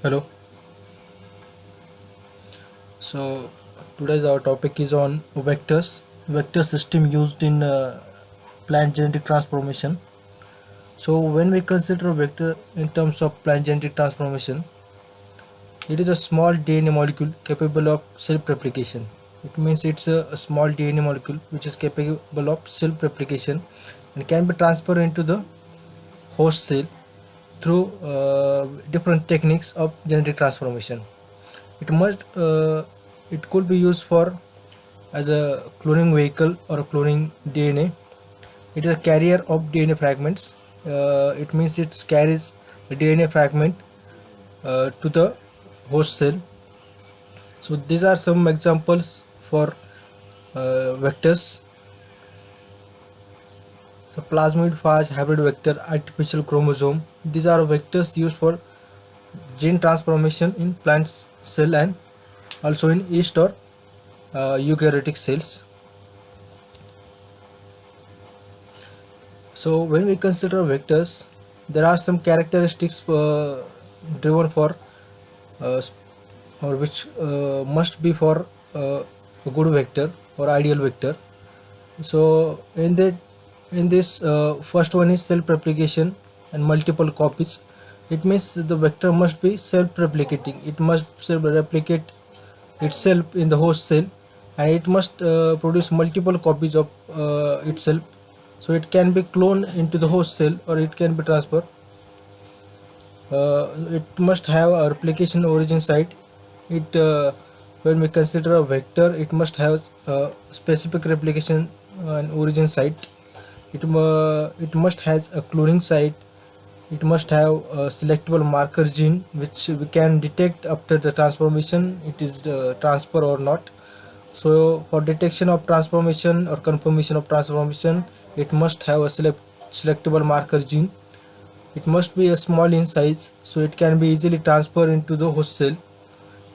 Hello. So today's our topic is on vectors, vector system used in plant genetic transformation. So when we consider vector in terms of plant genetic transformation, it is a small DNA molecule capable of self-replication. It means it's a small DNA molecule which is capable of self-replication and can be transferred into the host cell through different techniques of genetic transformation. It must it could be used for as a cloning vehicle or a cloning DNA. It is a carrier of DNA fragments. It means it carries a DNA fragment to the host cell. So these are some examples for vectors. So plasmid, phage, hybrid vector, artificial chromosome. These are vectors used for gene transformation in plant cell and also in yeast or eukaryotic cells. So when we consider vectors, there are some characteristics driven for or which must be for a good vector or ideal vector. So in this first one is self-replication and multiple copies. It means the vector must be self-replicating. It must self-replicate itself in the host cell, and it must produce multiple copies of itself, so it can be cloned into the host cell or it can be transferred. It must have a replication origin site. It when we consider a vector, it must have a specific replication and origin site. It must has a cloning site. It must have a selectable marker gene which we can detect after the transformation it is transfer or not. So for detection of transformation or confirmation of transformation, it must have a selectable marker gene. It must be a small in size so it can be easily transferred into the host cell.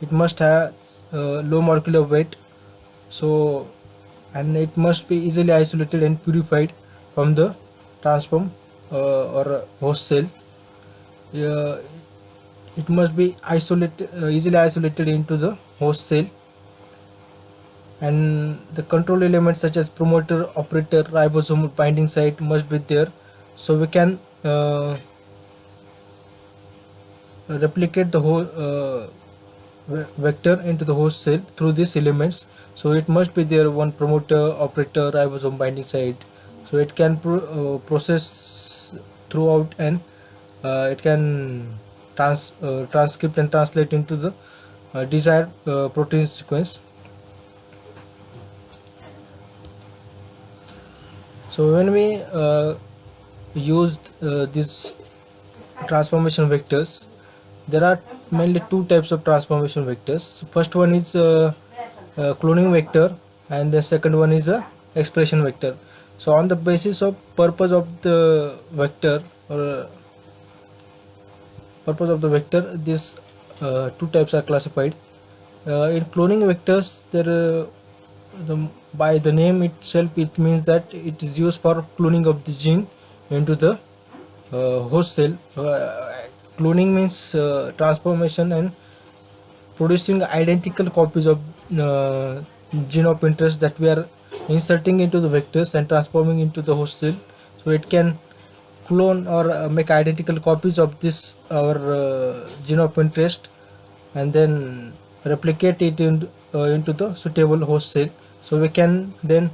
It must have low molecular weight, so and it must be easily isolated and purified from the transform or host cell. Uh, it must be isolated, easily isolated into the host cell, and the control elements such as promoter, operator, ribosome binding site must be there, so we can replicate the whole vector into the host cell through these elements. So it must be there one promoter, operator, ribosome binding site, so it can process throughout, and it can transcript and translate into the desired protein sequence. So when we used these transformation vectors, there are mainly two types of transformation vectors. First one is cloning vector, and the second one is a expression vector. So on the basis of purpose of the vector or purpose of the vector, these two types are classified. In cloning vectors, by the name itself, it means that it is used for cloning of the gene into the host cell. Cloning means transformation and producing identical copies of gene of interest that we are inserting into the vectors and transforming into the host cell, so it can clone or make identical copies of this our gene of interest and then replicate it into the suitable host cell, so we can then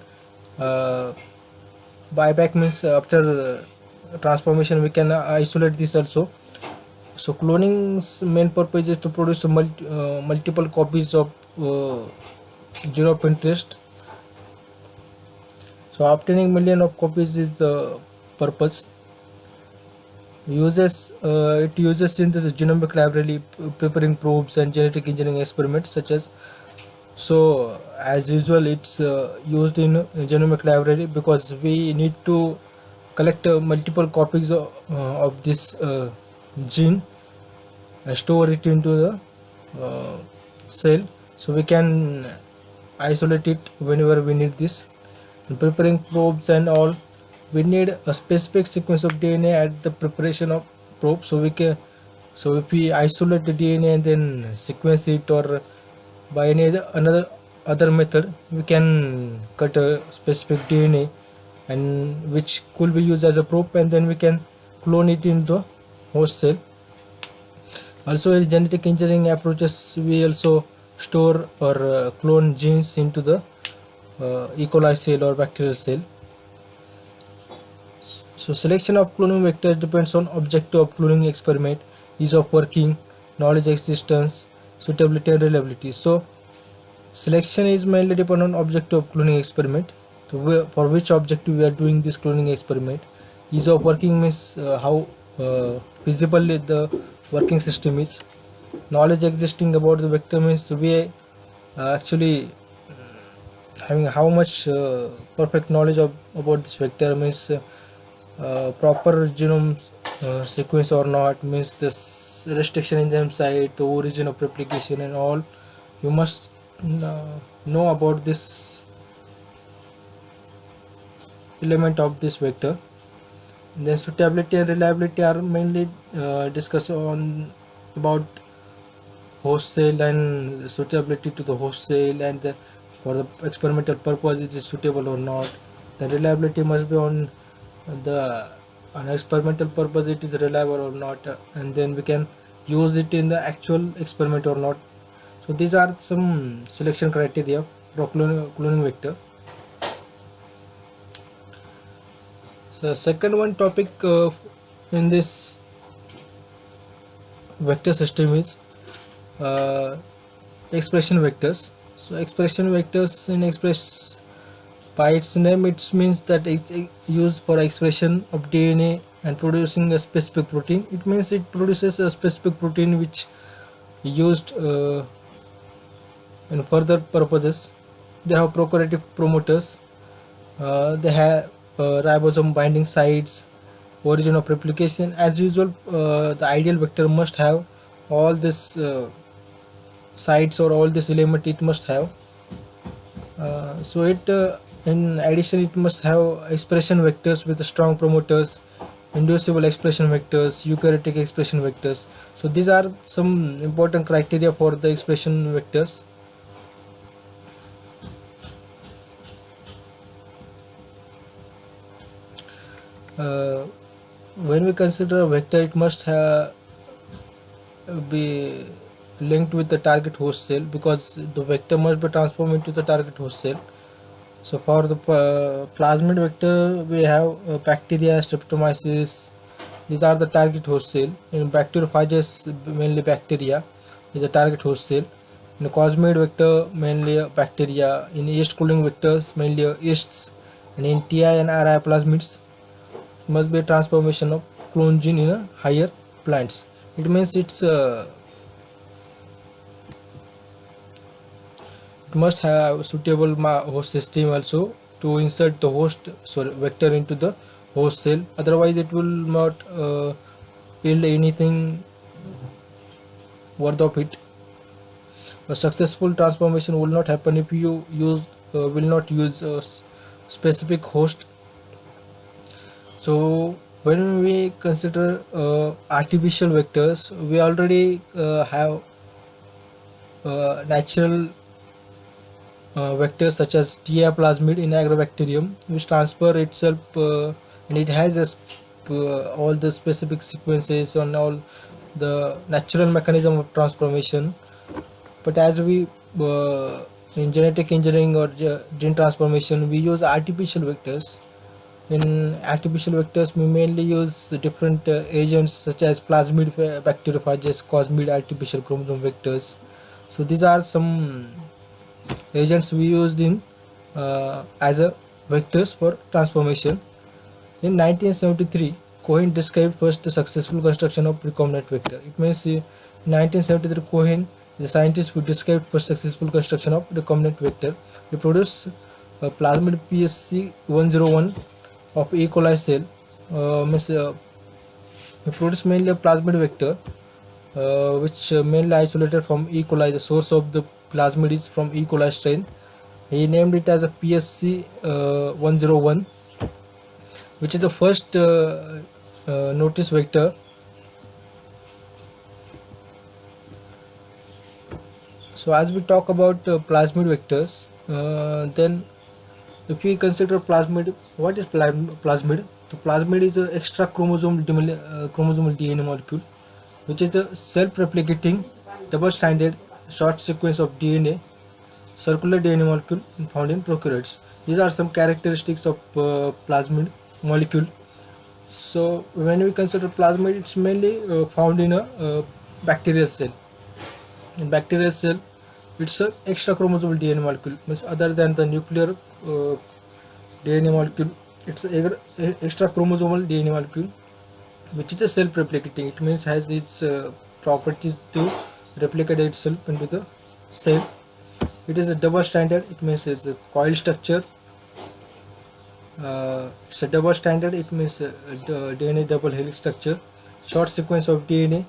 buyback means after transformation we can isolate this also. So cloning's main purpose is to produce multiple copies of gene of interest. So obtaining million of copies is the purpose. It uses into the genomic library preparing probes and genetic engineering experiments such as. So as usual, it's used in genomic library because we need to collect multiple copies of this gene and store it into the cell, so we can isolate it whenever we need this. And preparing probes and all, we need a specific sequence of DNA at the preparation of probe, so we can So if we isolate the DNA and then sequence it, or by any other method, we can cut a specific DNA, and which could be used as a probe, and then we can clone it into host cell. Also, in genetic engineering approaches, we also store or clone genes into the E. coli cell or bacterial cell. So selection of cloning vectors depends on objective of cloning experiment, ease of working, knowledge existence, suitability and reliability. So selection is mainly dependent on objective of cloning experiment. So for which objective we are doing this cloning experiment. Ease of working means how feasible the working system is. Knowledge existing about the vector means we actually having how much perfect knowledge about this vector means proper genome sequence or not, means this restriction enzyme site, the origin of replication and all. You must know about this element of this vector. Then suitability and reliability are mainly discussed on about host cell and suitability to the host cell, and for the experimental purpose it is suitable or not. The reliability must be on the on experimental purpose it is reliable or not, and then we can use it in the actual experiment or not. So these are some selection criteria for cloning vector. So second one topic in this vector system is expression vectors. So expression vectors in express by its name, it means that it's used for expression of DNA and producing a specific protein. It means it produces a specific protein which used in further purposes. They have prokaryotic promoters. They have ribosome binding sites, origin of replication. As usual, the ideal vector must have all this sites or all this element. It must have. So it in addition it must have expression vectors with strong promoters, inducible expression vectors, eukaryotic expression vectors. So these are some important criteria for the expression vectors. When we consider a vector, it must be linked with the target host cell, because the vector must be transformed into the target host cell. So for the plasmid vector, we have bacteria, streptomyces. These are the target host cell. In bacteriophages, mainly bacteria is the target host cell. In cosmid vector, mainly bacteria. In yeast cooling vectors, mainly yeasts. And in Ti and Ri plasmids, must be a transformation of clone gene in a higher plants. It means it must have suitable host system also to insert the host vector into the host cell. Otherwise, it will not yield anything worth of it. A successful transformation will not happen if you will not use a specific host. So when we consider artificial vectors, we already have natural vectors such as Ti plasmid in agrobacterium, which transfer itself and it has all the specific sequences and all the natural mechanism of transformation. But as we in genetic engineering or gene transformation, we use artificial vectors. In artificial vectors, we mainly use different agents such as plasmid bacteriophages, cosmid artificial chromosome vectors. So these are some agents we used in as a vectors for transformation. In 1973, Cohen described first the successful construction of recombinant vector. It means in 1973, Cohen is a scientist who described first successful construction of recombinant vector. He produced a plasmid PSC 101 of E. coli cell. He produced mainly a plasmid vector which mainly isolated from E. coli. The source of the plasmid is from E. coli strain. He named it as a PSC 101, which is the first notice vector So as we talk about plasmid vectors, then if we consider plasmid, what is plasmid? The plasmid is an extra chromosomal DNA molecule, which is a self-replicating double-stranded short sequence of DNA, circular DNA molecule found in prokaryotes. These are some characteristics of plasmid molecule. So when we consider plasmid, it's mainly found in a bacterial cell. In bacterial cell, it's a extra chromosomal DNA molecule, means other than the nuclear DNA molecule, it's a extra chromosomal DNA molecule which is a self-replicating. It means has its properties to replicate itself into the cell. It is a double-stranded. It means it's a coil structure. It's a double-stranded. It means DNA double helix structure. Short sequence of DNA,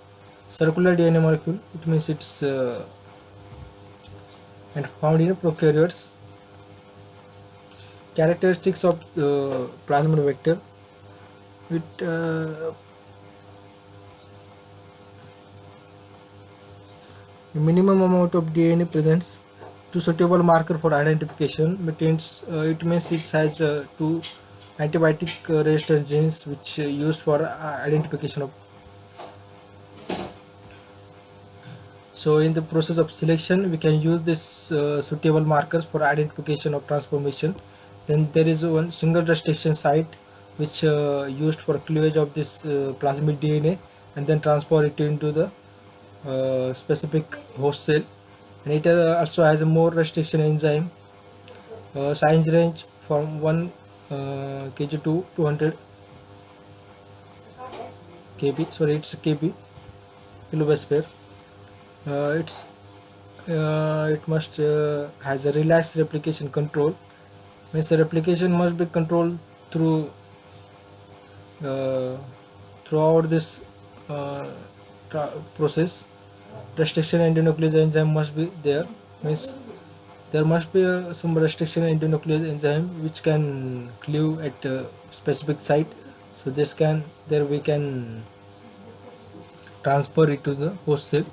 circular DNA molecule. It means it's and found in prokaryotes. Characteristics of plasmid vector. It minimum amount of DNA presents two suitable marker for identification. It means it has two antibiotic resistant genes which used for identification of. So in the process of selection, we can use this suitable markers for identification of transformation. Then there is one single restriction site which used for cleavage of this plasmid DNA and then transfer it into the specific host cell, and it also has a more restriction enzyme, size range from 1 kg to 200 kb. Sorry, it's kb, kilobase per. It must has a relaxed replication control. Means the replication must be controlled through throughout this process. Restriction endonuclease enzyme must be there. Means there must be some restriction endonuclease enzyme which can cleave at a specific site. So we can transfer it to the host cell.